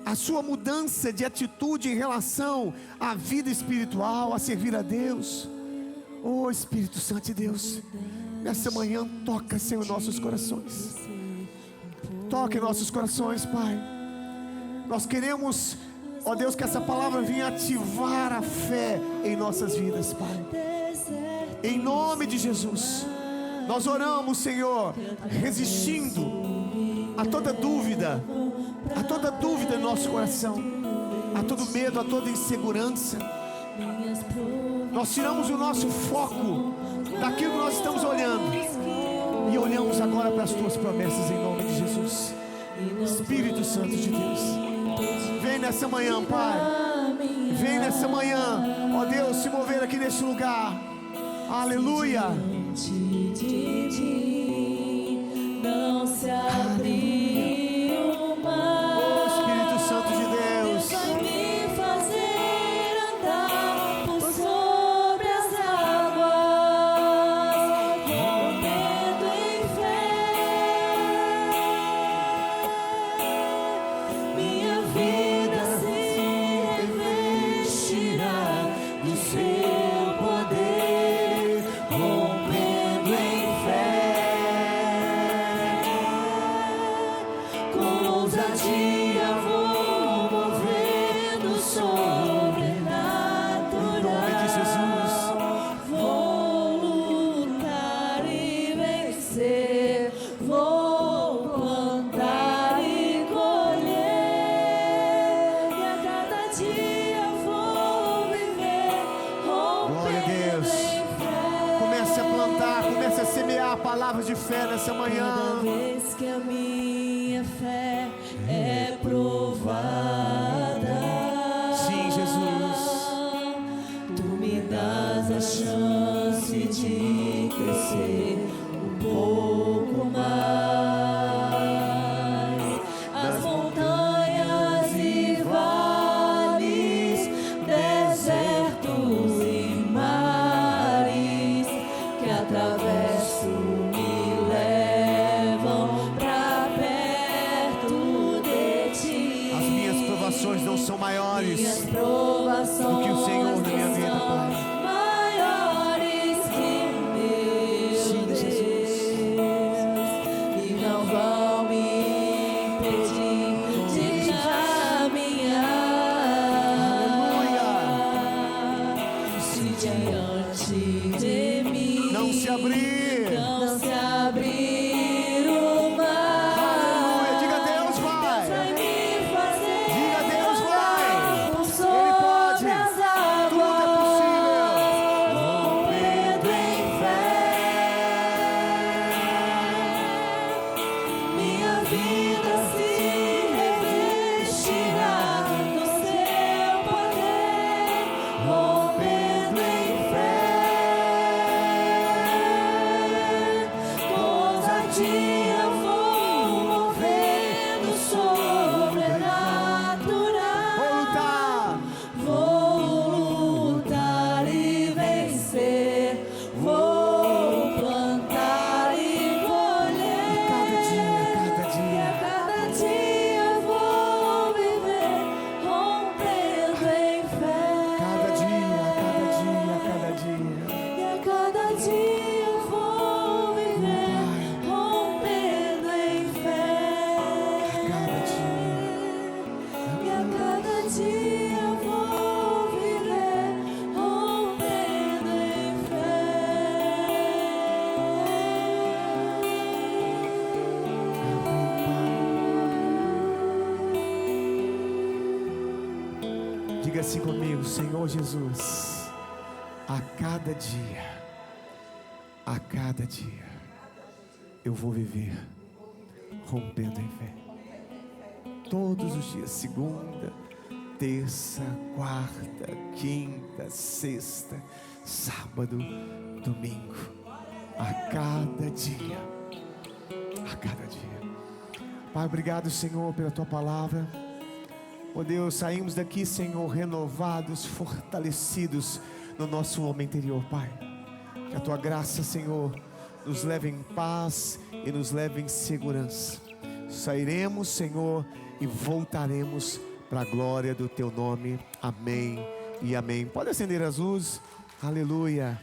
a sua mudança de atitude em relação à vida espiritual, a servir a Deus. Oh Espírito Santo de Deus, nessa manhã toca, Senhor, nossos corações. Toque nossos corações, Pai. Nós queremos, ó Deus, que essa palavra venha ativar a fé em nossas vidas, Pai. Em nome de Jesus, nós oramos, Senhor, resistindo a toda dúvida em nosso coração, a todo medo, a toda insegurança. Nós tiramos o nosso foco daquilo que nós estamos olhando e olhamos agora para as tuas promessas em nome de Jesus. Espírito Santo de Deus, vem nessa manhã, Pai. Vem nessa manhã, ó Deus, se mover aqui neste lugar. Aleluia. Não se abriu mais. Oh Espírito Santo de Deus. vida se revestirá do seu poder, rompendo em fé. Com ousadia vou movendo sobrenatural. Em nome de Jesus. Vou lutar e vencer, vou plantar e colher, e a cada dia vou viver Glória a Deus. rompendo em fé. Comece a plantar, comece a semear palavras de fé nessa manhã. Cada vez que a minha fé é provada, Sim, Jesus. Tu me dás a chance de crescer um pouco mais. As montanhas e vales, desertos e mares que atravesso me levam pra perto de ti. As minhas provações não são maiores Minhas provações do que o Senhor na minha vida, são Pai. maiores que o meu Sim, Jesus. Deus, e não vão me impedir de caminhar. Se diante de mim Não se abrir. não se abrir o mar, Aleluia. Diga Deus vai. vai me fazer Diga Deus vai. andar por Ele pode. sobre as Tudo é possível. rompendo em fé. Minha vida se revestirá do seu poder, rompendo em fé. Com ousadia vou movendo sobrenatural. Vou lutar. Vou lutar e vencer, vou plantar e colher. Cada dia, cada E a dia. cada dia vou viver rompendo em fé. Cada dia, cada dia, cada dia. E a cada dia vou viver rompendo em fé. Cada dia. E a cada dia vou viver rompendo em fé. Diga assim comigo, Senhor Jesus, a cada dia, eu vou viver rompendo em fé. Todos os dias, segunda, terça, quarta, quinta, sexta, sábado, domingo, a cada dia, a cada dia. Pai, obrigado, Senhor, pela Tua palavra. Oh Deus, saímos daqui, Senhor, renovados, fortalecidos no nosso homem interior, Pai. Que a Tua graça, Senhor, nos leve em paz e nos leve em segurança. Sairemos, Senhor, e voltaremos para a glória do Teu nome. Amém e amém. Pode acender as luzes. Aleluia.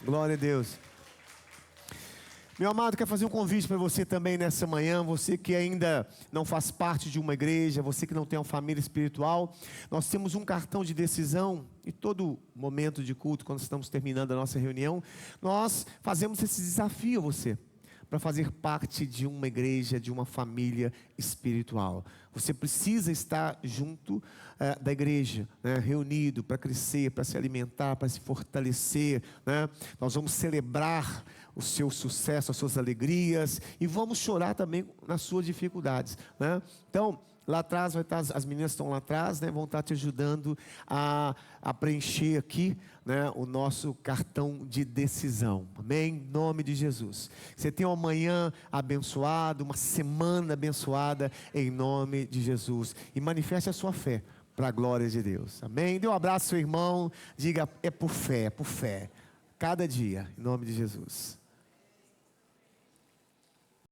Glória a Deus. Meu amado, quero fazer um convite para você também nessa manhã. Você que ainda não faz parte de uma igreja, você que não tem uma família espiritual, nós temos um cartão de decisão. E todo momento de culto, quando estamos terminando a nossa reunião, nós fazemos esse desafio a você, para fazer parte de uma igreja, de uma família espiritual. Você precisa estar junto da igreja, né, reunido para crescer, para se alimentar, para se fortalecer, né? Nós vamos celebrar o seu sucesso, as suas alegrias, e vamos chorar também nas suas dificuldades, né? Então, lá atrás vai estar, as meninas estão lá atrás, né, vão estar te ajudando a preencher aqui, né, o nosso cartão de decisão. Amém? Em nome de Jesus. Você tenha uma manhã abençoada, uma semana abençoada, em nome de Jesus. E manifeste a sua fé para a glória de Deus. Amém? Dê um abraço ao seu irmão, diga, é por fé, cada dia, em nome de Jesus.